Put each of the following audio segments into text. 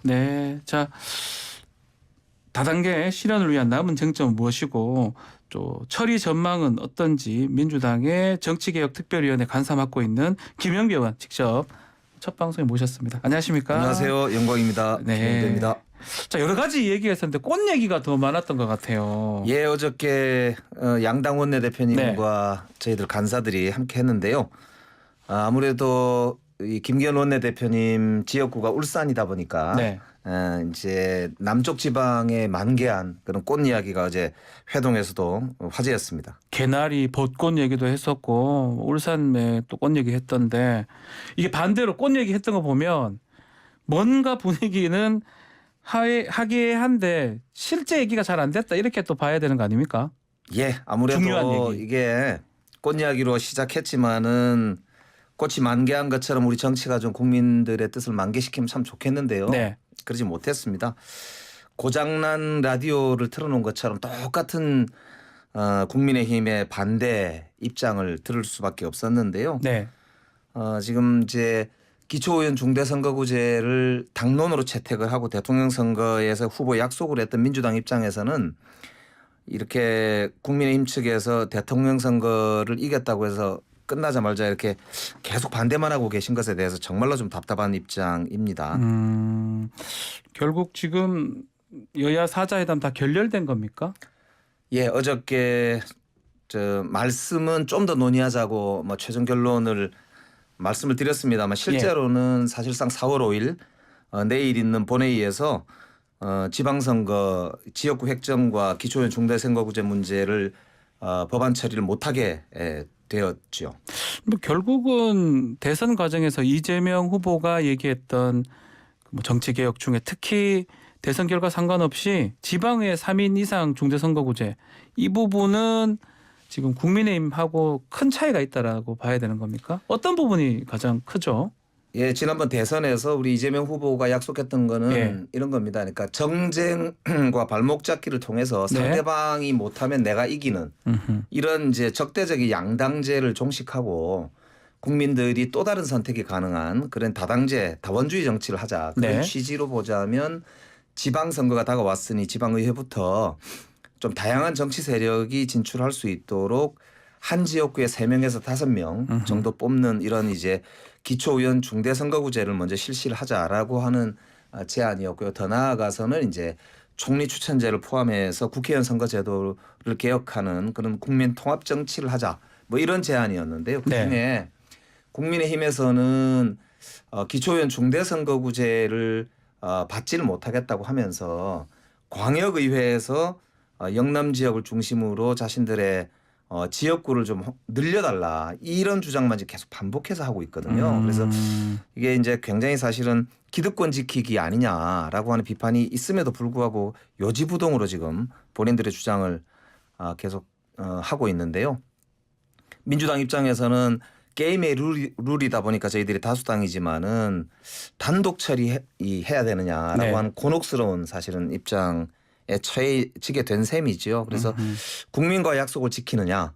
네. 자, 다단계 실현을 위한 남은 쟁점은 무엇이고 또 처리 전망은 어떤지 민주당의 정치개혁특별위원회 간사 맡고 있는 김영배 의원 직접 첫 방송에 모셨습니다. 안녕하십니까? 안녕하세요. 영광입니다. 네. 김영배입니다. 자, 여러 가지 얘기가 있었는데 꽃 얘기가 더 많았던 것 같아요. 예, 어저께 양당 원내대표님과 저희들 간사들이 함께 했는데요. 아무래도 이 김기현 원내대표님 지역구가 울산이다 보니까 네. 이제 남쪽 지방에 만개한 그런 꽃 이야기가 어제 회동에서도 화제였습니다. 개나리 벚꽃 얘기도 했었고 울산에 또 꽃 얘기 했던데 이게 반대로 꽃 얘기 했던 거 보면 뭔가 분위기는 하기한데 실제 얘기가 잘 안 됐다 이렇게 또 봐야 되는 거 아닙니까? 예, 중요한 아무래도 얘기. 이게 꽃 이야기로 시작했지만은 꽃이 만개한 것처럼 우리 정치가 좀 국민들의 뜻을 만개시키면 참 좋겠는데요. 네. 그러지 못했습니다. 고장난 라디오를 틀어놓은 것처럼 똑같은 국민의힘의 반대 입장을 들을 수밖에 없었는데요. 네. 지금 이제 기초의원 중대선거구제를 당론으로 채택을 하고 대통령 선거에서 후보 약속을 했던 민주당 입장에서는 이렇게 국민의힘 측에서 대통령 선거를 이겼다고 해서 끝나자마자 이렇게 계속 반대만 하고 계신 것에 대해서 정말로 좀 답답한 입장입니다. 결국 지금 여야 사자회담 다 결렬된 겁니까? 예, 어저께 말씀은 좀 더 논의하자고 뭐 최종 결론을 말씀을 드렸습니다만 실제로는 사실상 4월 5일 내일 있는 본회의에서 지방선거 지역구 획정과 기초의원 중대선거구제 문제를 법안 처리를 못하게 되었죠. 뭐 결국은 대선 과정에서 이재명 후보가 얘기했던 뭐 정치 개혁 중에 특히 대선 결과 상관없이 지방의 3인 이상 중대선거구제 이 부분은 지금 국민의힘하고 큰 차이가 있다라고 봐야 되는 겁니까? 어떤 부분이 가장 크죠? 예, 지난번 대선에서 우리 이재명 후보가 약속했던 거는 예. 이런 겁니다. 그러니까 정쟁과 발목 잡기를 통해서 네. 상대방이 못하면 내가 이기는 이런 이제 적대적인 양당제를 종식하고 국민들이 또 다른 선택이 가능한 그런 다당제, 다원주의 정치를 하자. 그런 네. 취지로 보자면 지방선거가 다가왔으니 지방의회부터 좀 다양한 정치 세력이 진출할 수 있도록 한 지역구에 3명에서 5명 정도 뽑는 이런 이제 기초의원 중대선거구제를 먼저 실시를 하자라고 하는 제안이었고요. 더 나아가서는 이제 총리 추천제를 포함해서 국회의원 선거제도를 개혁하는 그런 국민 통합 정치를 하자. 뭐 이런 제안이었는데요. 그중에 네. 국민의힘에서는 기초의원 중대선거구제를 받지를 못하겠다고 하면서 광역의회에서 영남 지역을 중심으로 자신들의 지역구를 좀 늘려달라 이런 주장만 지금 계속 반복해서 하고 있거든요. 그래서 이게 이제 굉장히 사실은 기득권 지키기 아니냐라고 하는 비판이 있음에도 불구하고 요지부동으로 지금 본인들의 주장을 계속 하고 있는데요. 민주당 입장에서는 게임의 룰이다 보니까 저희들이 다수당이지만은 단독 처리해야 되느냐라고 네. 하는 곤혹스러운 사실은 입장에 처해지게 된 셈이죠. 그래서 국민과 약속을 지키느냐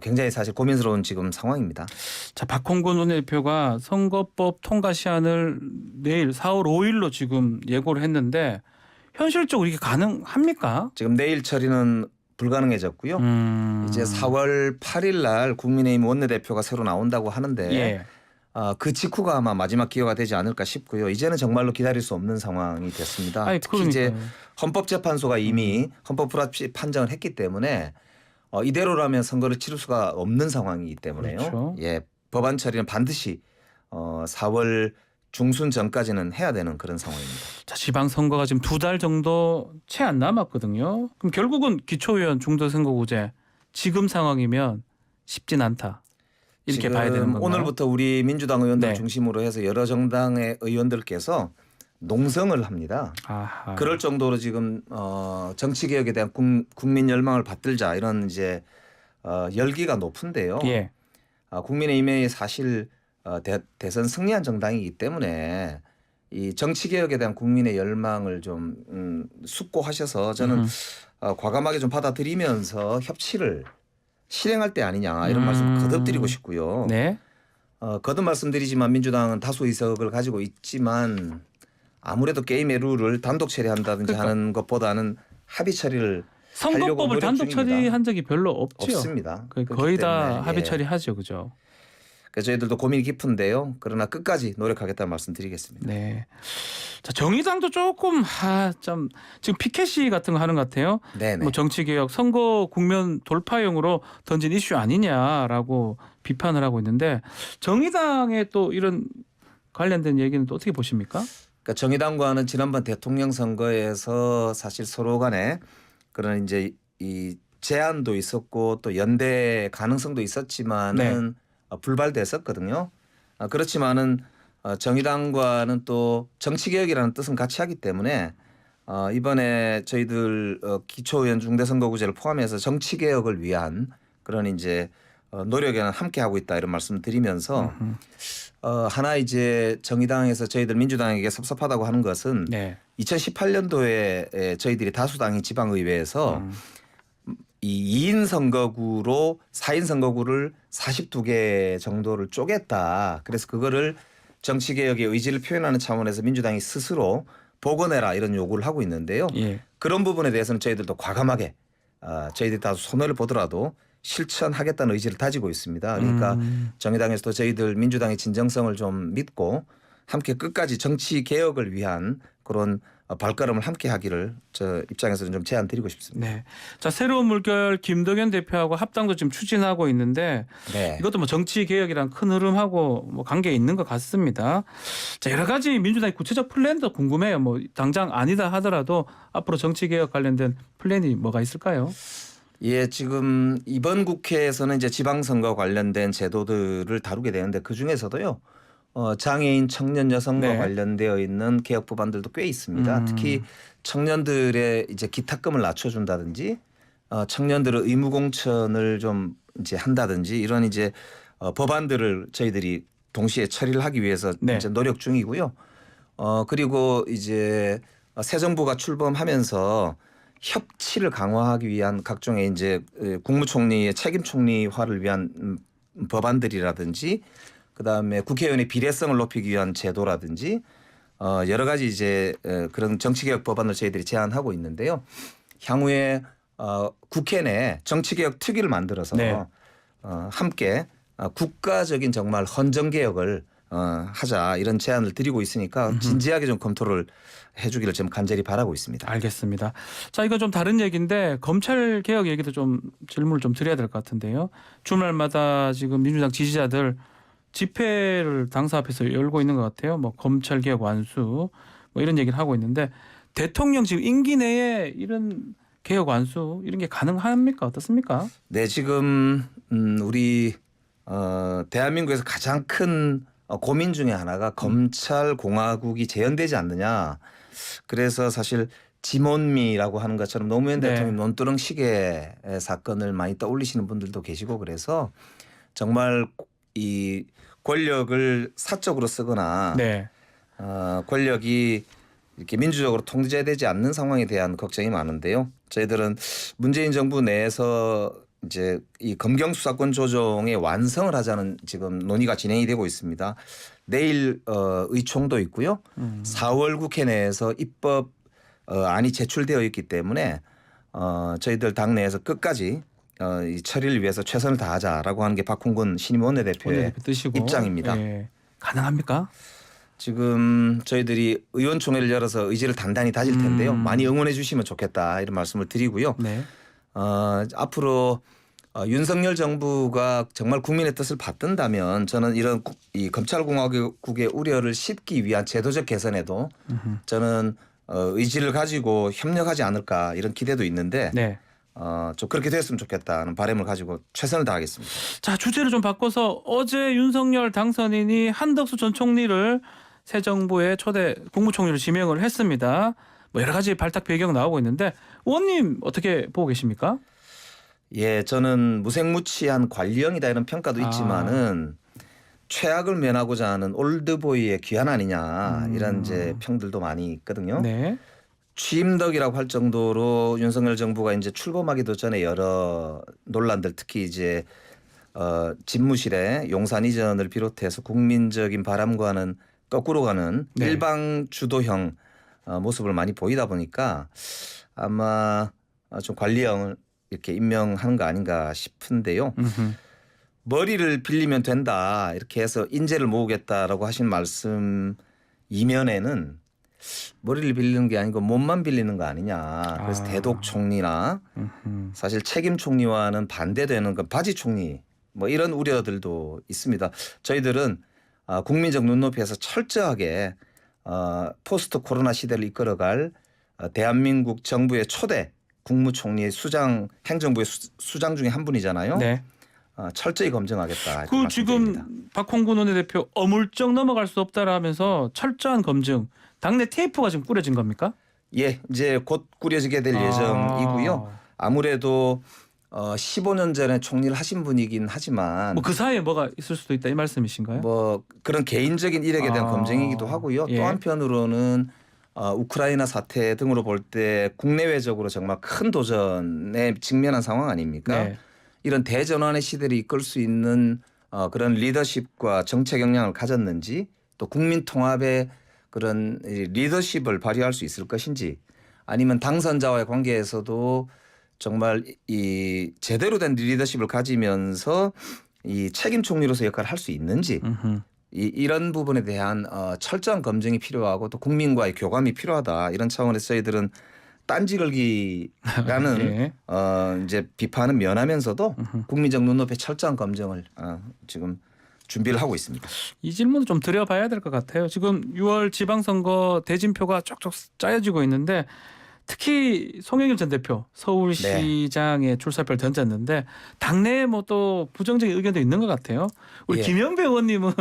굉장히 사실 고민스러운 지금 상황입니다. 자, 박홍근 원내대표가 선거법 통과 시한을 내일 4월 5일로 지금 예고를 했는데 현실적으로 이게 가능합니까? 지금 내일 처리는 불가능해졌고요. 이제 4월 8일 날 국민의힘 원내대표가 새로 나온다고 하는데 예. 그 직후가 아마 마지막 기회가 되지 않을까 싶고요. 이제는 정말로 기다릴 수 없는 상황이 됐습니다. 아니, 특히 이제 그러니까요. 헌법재판소가 이미 헌법 불합치 판정을 했기 때문에 이대로라면 선거를 치를 수가 없는 상황이기 때문에요. 그렇죠. 예, 법안 처리는 반드시 4월 중순 전까지는 해야 되는 그런 상황입니다. 자, 지방선거가 지금 2달 정도 채 안 남았거든요. 그럼 결국은 기초의원 중도선거구제 지금 상황이면 쉽진 않다. 이렇게 봐야 되는 건가요? 오늘부터 우리 민주당 의원들 네. 중심으로 해서 여러 정당의 의원들께서 농성을 합니다. 아하. 그럴 정도로 지금 정치 개혁에 대한 국민 열망을 받들자 이런 이제 열기가 높은데요. 예. 국민의힘이 사실 대선 승리한 정당이기 때문에 이 정치 개혁에 대한 국민의 열망을 좀 숙고하셔서 저는 과감하게 좀 받아들이면서 협치를 실행할 때 아니냐 이런 말씀 거듭드리고 싶고요. 네. 거듭 말씀드리지만 민주당은 다수 의석을 가지고 있지만 아무래도 게임의 룰을 단독 처리한다든지 그러니까. 하는 것보다는 합의 처리를 하려고 선거법을 노력 단독 중입니다. 처리한 적이 별로 없지요. 없습니다. 거의 다 때문에, 합의 예. 처리하죠, 그죠? 그래서 저희들도 고민이 깊은데요. 그러나 끝까지 노력하겠다는 말씀드리겠습니다. 네. 자, 정의당도 조금 좀 지금 피켓시 같은 거 하는 것 같아요. 네네. 뭐 정치개혁 선거 국면 돌파용으로 던진 이슈 아니냐라고 비판을 하고 있는데 정의당의 또 이런 관련된 얘기는 또 어떻게 보십니까? 그러니까 정의당과는 지난번 대통령 선거에서 사실 서로 간에 그런 이제 이 제안도 있었고 또 연대 가능성도 있었지만은 불발됐었거든요. 그렇지만은 정의당과는 또 정치개혁이라는 뜻은 같이 하기 때문에 이번에 저희들 기초의원 중대선거구제를 포함해서 정치개혁을 위한 그런 이제 노력에는 함께 하고 있다 이런 말씀을 드리면서 하나 이제 정의당에서 저희들 민주당에게 섭섭하다고 하는 것은 네. 2018년도에 저희들이 다수당인 지방의회에서 이 2인 선거구로 4인 선거구를 42개 정도를 쪼갰다. 그래서 그거를 정치개혁의 의지를 표현하는 차원에서 민주당이 스스로 복원해라 이런 요구를 하고 있는데요. 예. 그런 부분에 대해서는 저희들도 과감하게 저희들이 다수 손해를 보더라도 실천하겠다는 의지를 다지고 있습니다. 그러니까 정의당에서도 저희들 민주당의 진정성을 좀 믿고 함께 끝까지 정치 개혁을 위한 그런 발걸음을 함께 하기를 저 입장에서는 좀 제안 드리고 싶습니다. 네. 자, 새로운 물결 김덕연 대표하고 합당도 지금 추진하고 있는데 네. 이것도 뭐 정치 개혁이랑 큰 흐름하고 뭐 관계 있는 것 같습니다. 자, 여러 가지 민주당의 구체적 플랜도 궁금해요. 뭐 당장 아니다 하더라도 앞으로 정치 개혁 관련된 플랜이 뭐가 있을까요? 예, 지금 이번 국회에서는 이제 지방선거 관련된 제도들을 다루게 되는데 그 중에서도요. 장애인 청년 여성과 네. 관련되어 있는 개혁 법안들도 꽤 있습니다. 특히 청년들의 이제 기탁금을 낮춰준다든지 청년들의 의무 공천을 좀 이제 한다든지 이런 이제 법안들을 저희들이 동시에 처리를 하기 위해서 네. 이제 노력 중이고요. 그리고 이제 새 정부가 출범하면서 협치를 강화하기 위한 각종의 이제 국무총리의 책임 총리화를 위한 법안들이라든지 그다음에 국회의원의 비례성을 높이기 위한 제도라든지 여러 가지 이제 그런 정치개혁 법안을 저희들이 제안하고 있는데요. 향후에 국회 내 정치개혁 특위를 만들어서 네. 함께 국가적인 정말 헌정개혁을 하자 이런 제안을 드리고 있으니까 진지하게 좀 검토를 해주기를 좀 간절히 바라고 있습니다. 알겠습니다. 자, 이거 좀 다른 얘기인데 검찰 개혁 얘기도 좀 질문을 좀 드려야 될 것 같은데요. 주말마다 지금 민주당 지지자들 집회를 당사 앞에서 열고 있는 것 같아요. 뭐 검찰 개혁 완수 뭐 이런 얘기를 하고 있는데 대통령 지금 임기 내에 이런 개혁 완수 이런 게 가능합니까? 어떻습니까? 네, 지금 우리 대한민국에서 가장 큰 고민 중에 하나가 검찰 공화국이 재현되지 않느냐. 그래서 사실 지몬미라고 하는 것처럼 노무현 네. 대통령 논두렁 시계 사건을 많이 떠올리시는 분들도 계시고 그래서 정말 이 권력을 사적으로 쓰거나 네. 권력이 이렇게 민주적으로 통제되지 않는 상황에 대한 걱정이 많은데요. 저희들은 문재인 정부 내에서 이제 이 검경 수사권 조정의 완성을 하자는 지금 논의가 진행이 되고 있습니다. 내일 의총도 있고요. 4월 국회 내에서 입법 안이 제출되어 있기 때문에 저희들 당내에서 끝까지 이 처리를 위해서 최선을 다하자라고 하는 게 박홍근 신임 원내대표의 원내대표 뜻이고. 입장입니다. 예. 가능합니까? 지금 저희들이 의원총회를 열어서 의지를 단단히 다질 텐데요. 많이 응원해 주시면 좋겠다 이런 말씀을 드리고요. 네. 앞으로 윤석열 정부가 정말 국민의 뜻을 받든다면 저는 이런 이 검찰공화국의 우려를 씻기 위한 제도적 개선에도 저는 의지를 가지고 협력하지 않을까 이런 기대도 있는데 네. 좀 그렇게 됐으면 좋겠다는 바람을 가지고 최선을 다하겠습니다. 자, 주제를 좀 바꿔서 어제 윤석열 당선인이 한덕수 전 총리를 새 정부의 초대 국무총리로 지명을 했습니다. 뭐 여러 가지 발탁 배경 나오고 있는데 의원님 어떻게 보고 계십니까? 예, 저는 무색무취한 관리형이다 이런 평가도 있지만은 최악을 면하고자 하는 올드보이의 귀환 아니냐 이런 이제 평들도 많이 있거든요. 네. 취임덕이라고 할 정도로 윤석열 정부가 이제 출범하기도 전에 여러 논란들 특히 이제 집무실의 용산 이전을 비롯해서 국민적인 바람과는 거꾸로 가는 네. 일방 주도형 모습을 많이 보이다 보니까 아마 좀 관리형을 이렇게 임명하는 거 아닌가 싶은데요. 음흠. 머리를 빌리면 된다 이렇게 해서 인재를 모으겠다라고 하신 말씀 이면에는 머리를 빌리는 게 아니고 몸만 빌리는 거 아니냐. 그래서 대독 총리나 음흠. 사실 책임 총리와는 반대되는 건 바지 총리 뭐 이런 우려들도 있습니다. 저희들은 국민적 눈높이에서 철저하게 포스트 코로나 시대를 이끌어갈 대한민국 정부의 초대 국무총리의 수장 행정부의 수장 중에 한 분이잖아요. 네. 철저히 검증하겠다. 이렇게 그 말씀드립니다. 지금 박홍근 원내대표 어물쩍 넘어갈 수 없다라면서 철저한 검증. 당내 TF가 지금 꾸려진 겁니까? 예, 이제 곧 꾸려지게 될 예정이고요. 아무래도 15년 전에 총리를 하신 분이긴 하지만 뭐 그 사이에 뭐가 있을 수도 있다 이 말씀이신가요? 뭐 그런 개인적인 일에 대한 아. 검증이기도 하고요. 예. 또 한편으로는 우크라이나 사태 등으로 볼 때 국내외적으로 정말 큰 도전에 직면한 상황 아닙니까? 네. 이런 대전환의 시대를 이끌 수 있는 그런 리더십과 정책 역량을 가졌는지 또 국민 통합의 그런 리더십을 발휘할 수 있을 것인지 아니면 당선자와의 관계에서도 정말 이 제대로 된 리더십을 가지면서 이 책임 총리로서 역할을 할 수 있는지 음흠. 이런 부분에 대한 철저한 검증이 필요하고 또 국민과의 교감이 필요하다 이런 차원에서 저희들은 딴지 걸기라는 예. 이제 비판은 면하면서도 국민적 눈높이의 철저한 검증을 지금 준비를 하고 있습니다. 이 질문을 좀 드려봐야 될 것 같아요. 지금 6월 지방선거 대진표가 쪽쪽 짜여지고 있는데 특히 송영길 전 대표 서울시장에 출사표를 던졌는데 당내에 뭐 또 부정적인 의견도 있는 것 같아요. 우리 예. 김영배 의원님은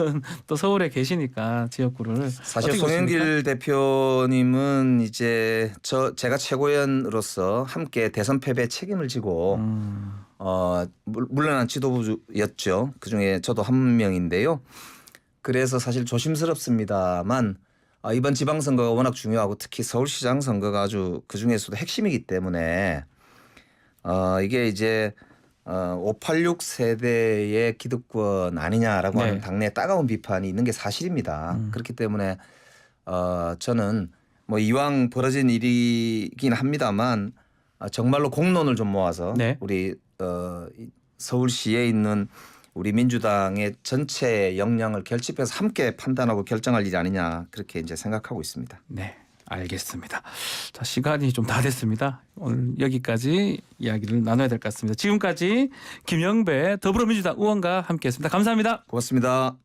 또 서울에 계시니까 지역구를 사실 어떻게 송영길 보십니까? 대표님은 이제 제가 최고위원으로서 함께 대선 패배 책임을 지고 물러난 지도부였죠. 그중에 저도 한 명인데요. 그래서 사실 조심스럽습니다만 이번 지방선거가 워낙 중요하고 특히 서울시장 선거가 아주 그중에서도 핵심이기 때문에 이게 이제 586 세대의 기득권 아니냐라고 네. 하는 당내 따가운 비판이 있는 게 사실입니다. 그렇기 때문에 저는 뭐 이왕 벌어진 일이긴 합니다만 정말로 공론을 좀 모아서 네. 우리 서울시에 있는 우리 민주당의 전체 역량을 결집해서 함께 판단하고 결정할 일이 아니냐 그렇게 이제 생각하고 있습니다. 네, 알겠습니다. 자, 시간이 좀 다 됐습니다. 오늘 여기까지 이야기를 나눠야 될 것 같습니다. 지금까지 김영배 더불어민주당 의원과 함께했습니다. 감사합니다. 고맙습니다.